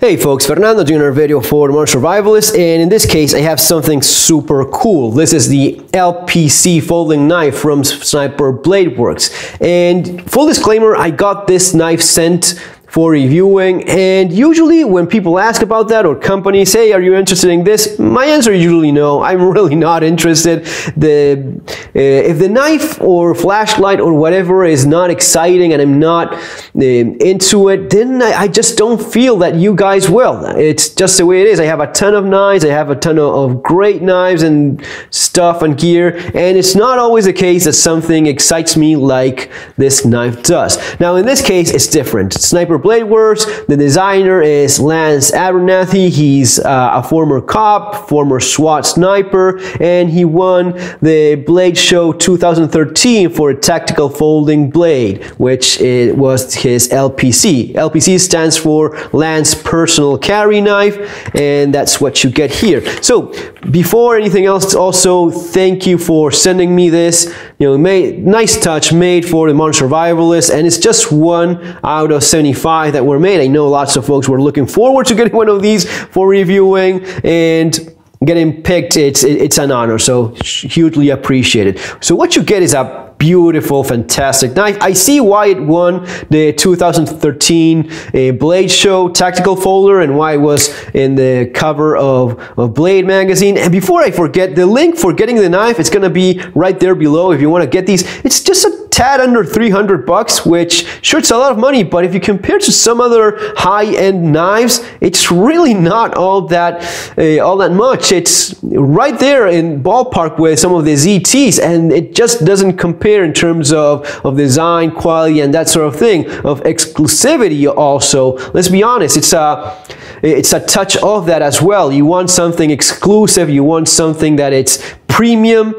Hey folks, Fernando doing a video for the Modern Survivalist, and in this case I have something super cool. This is the LPC folding knife from Sniper Bladeworks, and full disclaimer, I got this knife sent for reviewing, and usually when people ask about that or companies say, are you interested in this? My answer is usually no. I'm really not interested. If the knife or flashlight or whatever is not exciting and I'm not into it, then I just don't feel that you guys will. It's just the way it is. I have a ton of knives, I have a ton of great knives and stuff and gear, and it's not always the case that something excites me like this knife does. Now in this case it's different. Sniper Bladeworks, the designer is Lance Abernathy. He's a former cop, former SWAT sniper, and he won the Blade Show 2013 for a tactical folding blade, which was his LPC. LPC stands for Lance Personal Carry Knife, and that's what you get here. So before anything else, also thank you for sending me this. Nice touch, made for the Modern Survivalist, and it's just one out of 75 that were made. I know lots of folks were looking forward to getting one of these for reviewing, and getting picked, it's an honor, so hugely appreciated. So what you get is a beautiful, fantastic knife. I see why it won the 2013 Blade Show tactical folder and why it was in the cover of Blade magazine. And before I forget, the link for getting the knife, it's gonna be right there below if you want to get these. It's just a tad under 300 bucks, which sure, it's a lot of money, but if you compare to some other high-end knives, it's really not all that much. It's right there in ballpark with some of the ZTs, and it just doesn't compare in terms of design, quality, and that sort of thing, of exclusivity also. Let's be honest, it's a touch of that as well. You want something exclusive, you want something that it's premium.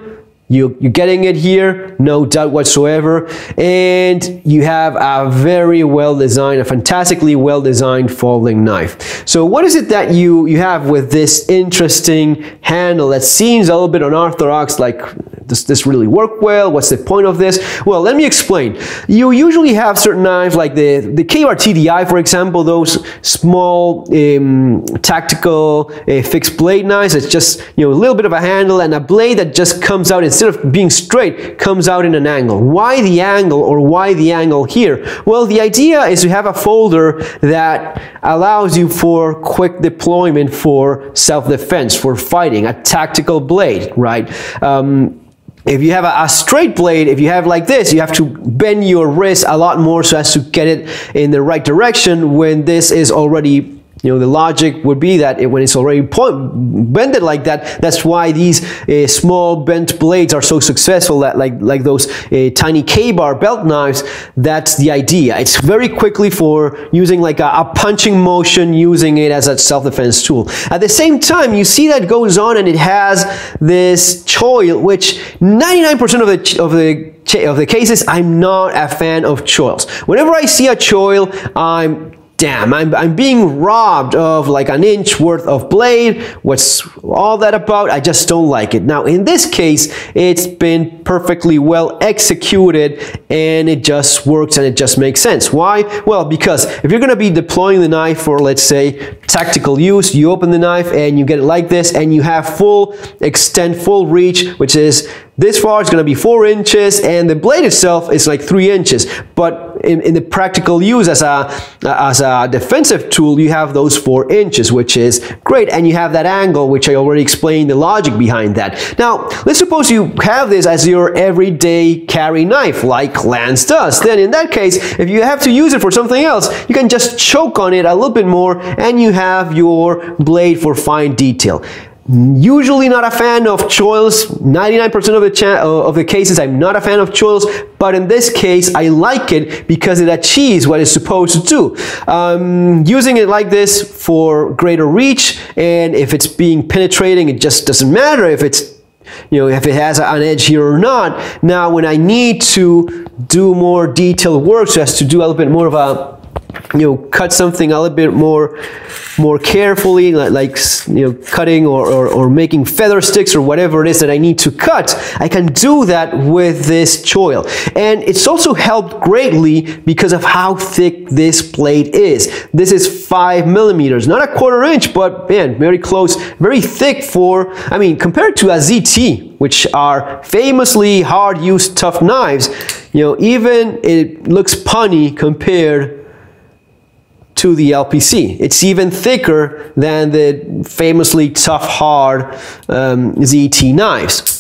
You're getting it here, no doubt whatsoever, and you have a very well designed, a fantastically well designed folding knife. So what is it that you have with this interesting handle that seems a little bit unorthodox, like does this really work well? What's the point of this? Well, let me explain. You usually have certain knives like the KR-TDI, for example, those small tactical fixed blade knives. It's just a little bit of a handle and a blade that just comes out, instead of being straight, comes out in an angle. Why the angle, or why the angle here? Well, the idea is to have a folder that allows you for quick deployment, for self-defense, for fighting, a tactical blade, right? If you have a straight blade, if you have like this, you have to bend your wrist a lot more so as to get it in the right direction. When this is already, the logic would be that when it's already bended like that, that's why these small bent blades are so successful, that like those tiny K-bar belt knives. That's the idea. It's very quickly for using like a punching motion, using it as a self-defense tool. At the same time, you see that goes on, and it has this choil, which 99% of the cases, I'm not a fan of choils. Whenever I see a choil, I'm being robbed of like an inch worth of blade. What's all that about? I just don't like it. Now in this case, it's been perfectly well executed, and it just works, and it just makes sense. Why? Well, because if you're going to be deploying the knife for, let's say, tactical use, you open the knife and you get it like this, and you have full extent, full reach, which is this far. It's going to be 4 inches, and the blade itself is like 3 inches. But in the practical use as a defensive tool, you have those 4 inches, which is great, and you have that angle, which I already explained the logic behind that. Now, let's suppose you have this as your everyday carry knife, like Lance does. Then in that case, if you have to use it for something else, you can just choke on it a little bit more, and you have your blade for fine detail. Usually not a fan of choils. 99% of the cases, I'm not a fan of choils, but in this case, I like it because it achieves what it's supposed to do. Using it like this for greater reach, and if it's being penetrating, it just doesn't matter if it's, if it has an edge here or not. Now, when I need to do more detailed work, so as to do a little bit more of a cut something a little bit more carefully, like cutting or making feather sticks or whatever it is that I need to cut, I can do that with this choil. And it's also helped greatly because of how thick this blade is. This is 5 millimeters, not a 1/4 inch, but man, very close, very thick for, I mean, compared to a ZT, which are famously hard-used, tough knives, even it looks punny compared to the LPC. It's even thicker than the famously tough, hard ZT knives.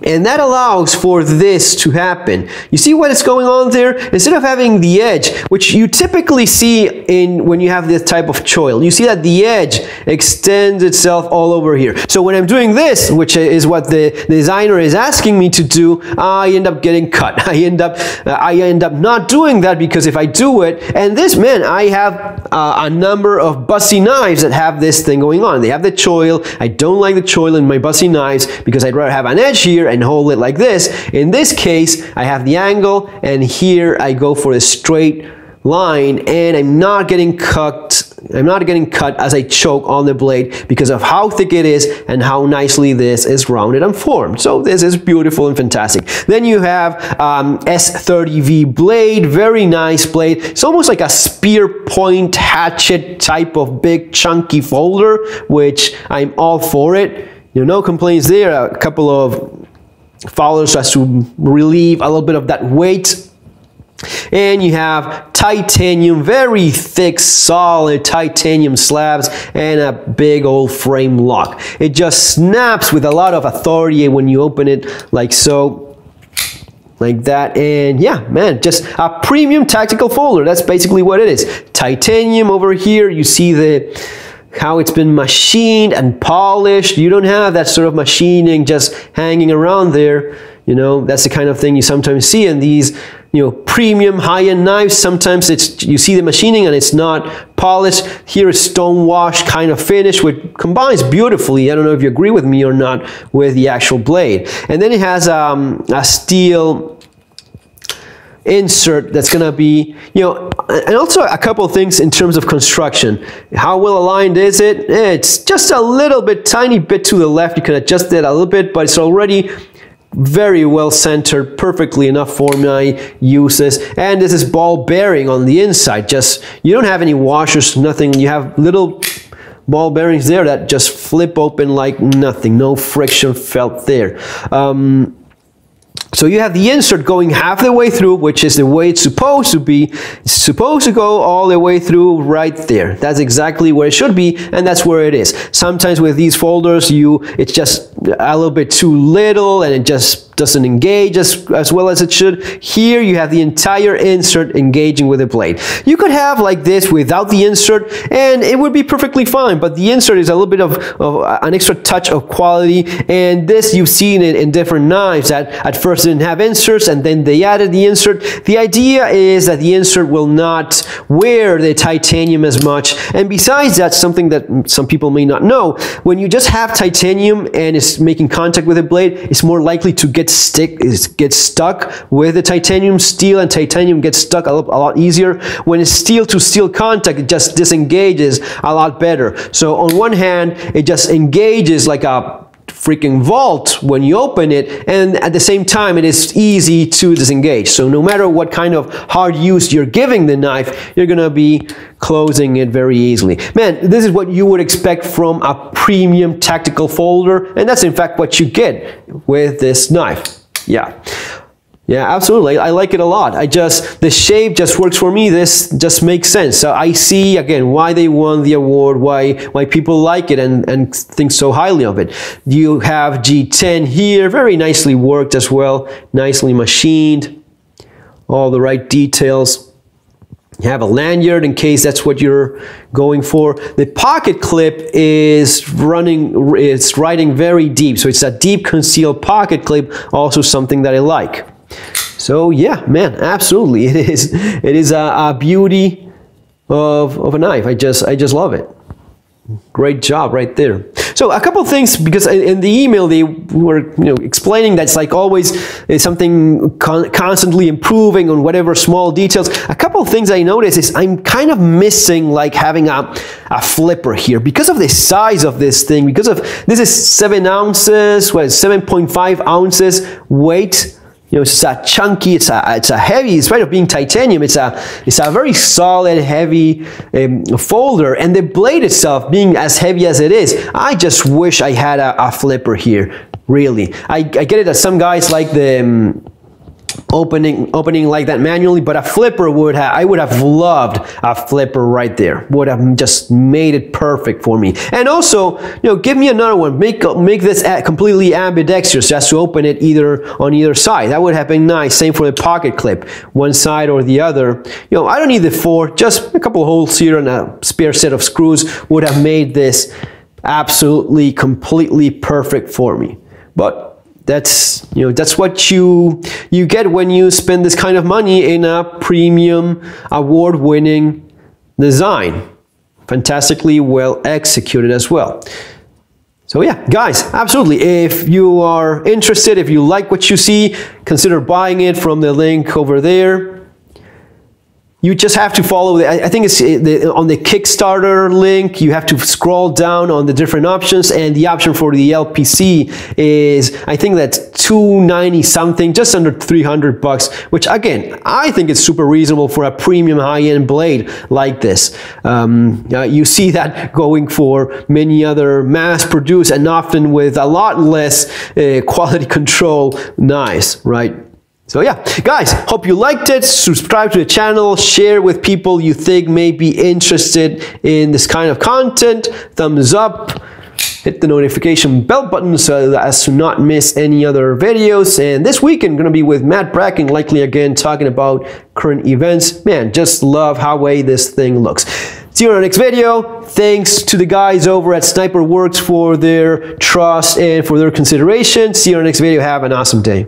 And that allows for this to happen. You see what is going on there? Instead of having the edge, which you typically see when you have this type of choil, you see that the edge extends itself all over here. So when I'm doing this, which is what the designer is asking me to do, I end up getting cut. I end up not doing that, because if I do it, and this, man, I have a number of bussy knives that have this thing going on. They have the choil. I don't like the choil in my bussy knives because I'd rather have an edge here and hold it like this. In this case, I have the angle, and here I go for a straight line, and I'm not getting cut as I choke on the blade because of how thick it is and how nicely this is rounded and formed. So this is beautiful and fantastic. Then you have S30V blade, very nice blade. It's almost like a spear point hatchet type of big chunky folder, which I'm all for it. No complaints there. A couple of followers just to relieve a little bit of that weight. And you have titanium, very thick, solid titanium slabs, and a big old frame lock. It just snaps with a lot of authority when you open it, like so, like that. And yeah, man, just a premium tactical folder. That's basically what it is. Titanium over here. You see how it's been machined and polished. You don't have that sort of machining just hanging around there. That's the kind of thing you sometimes see in these premium high-end knives. Sometimes you see the machining and it's not polished. Here is stone wash kind of finish, which combines beautifully. I don't know if you agree with me or not with the actual blade. And then it has a steel insert that's going to be, and also a couple of things in terms of construction. How well aligned is it? It's just a little bit, tiny bit to the left. You can adjust it a little bit, but it's already very well centered, perfectly enough for my uses. And this is ball bearing on the inside. You don't have any washers, nothing. You have little ball bearings there that just flip open like nothing. No friction felt there. So you have the insert going half the way through, which is the way it's supposed to be. It's supposed to go all the way through right there. That's exactly where it should be, and that's where it is. Sometimes with these folders, it's just a little bit too little, and it just doesn't engage as well as it should. Here you have the entire insert engaging with the blade. You could have like this without the insert, and it would be perfectly fine, but the insert is a little bit of an extra touch of quality, and this you've seen it in different knives that at first didn't have inserts, and then they added the insert. The idea is that the insert will not wear the titanium as much, and besides that, something that some people may not know, when you just have titanium and it's making contact with the blade, it's more likely to get stuck with the titanium. Steel and titanium get stuck a lot easier. When it's steel to steel contact, it just disengages a lot better. So on one hand, it just engages like a freaking vault when you open it, and at the same time it is easy to disengage. So no matter what kind of hard use you're giving the knife, you're gonna be closing it very easily. Man, this is what you would expect from a premium tactical folder, and that's in fact what you get with this knife. Yeah, absolutely. I like it a lot. The shape just works for me. This just makes sense. So I see again why they won the award, why people like it and think so highly of it. You have G10 here, very nicely worked as well, nicely machined, all the right details. You have a lanyard in case that's what you're going for. The pocket clip is riding very deep, so it's a deep concealed pocket clip, also something that I like. So yeah, man, absolutely, it is a beauty of a knife. I just love it. Great job right there. So a couple of things, because in the email they were explaining that it's like always something constantly improving on whatever small details. A couple of things I noticed is I'm kind of missing like having a flipper here because of the size of this thing, because of this is 7 ounces, what is 7.5 ounces weight. It's a chunky, it's a heavy, in spite of being titanium, it's a very solid, heavy folder, and the blade itself being as heavy as it is, I just wish I had a flipper here, really. I get it that some guys like the opening like that manually, but a flipper I would have loved a flipper right there. Would have just made it perfect for me. And also, give me another one. Make this completely ambidextrous, just to open it on either side. That would have been nice. Same for the pocket clip, one side or the other. I don't need the 4. Just a couple of holes here and a spare set of screws would have made this absolutely, completely perfect for me. But that's what you get when you spend this kind of money in a premium, award-winning design. Fantastically well executed as well. So yeah, guys, absolutely. If you are interested, if you like what you see, consider buying it from the link over there. You just have to follow I think it's on the Kickstarter link. You have to scroll down on the different options, and the option for the LPC is, I think that's $290 something, just under 300 bucks, which again, I think it's super reasonable for a premium high-end blade like this. You see that going for many other mass-produced and often with a lot less quality control knives, right? So yeah, guys, hope you liked it. Subscribe to the channel, share with people you think may be interested in this kind of content. Thumbs up, hit the notification bell button so as to not miss any other videos. And this week I'm going to be with Matt Bracken, likely again talking about current events. Man, just love how way this thing looks. See you in our next video. Thanks to the guys over at SniperWorks for their trust and for their consideration. See you in our next video. Have an awesome day.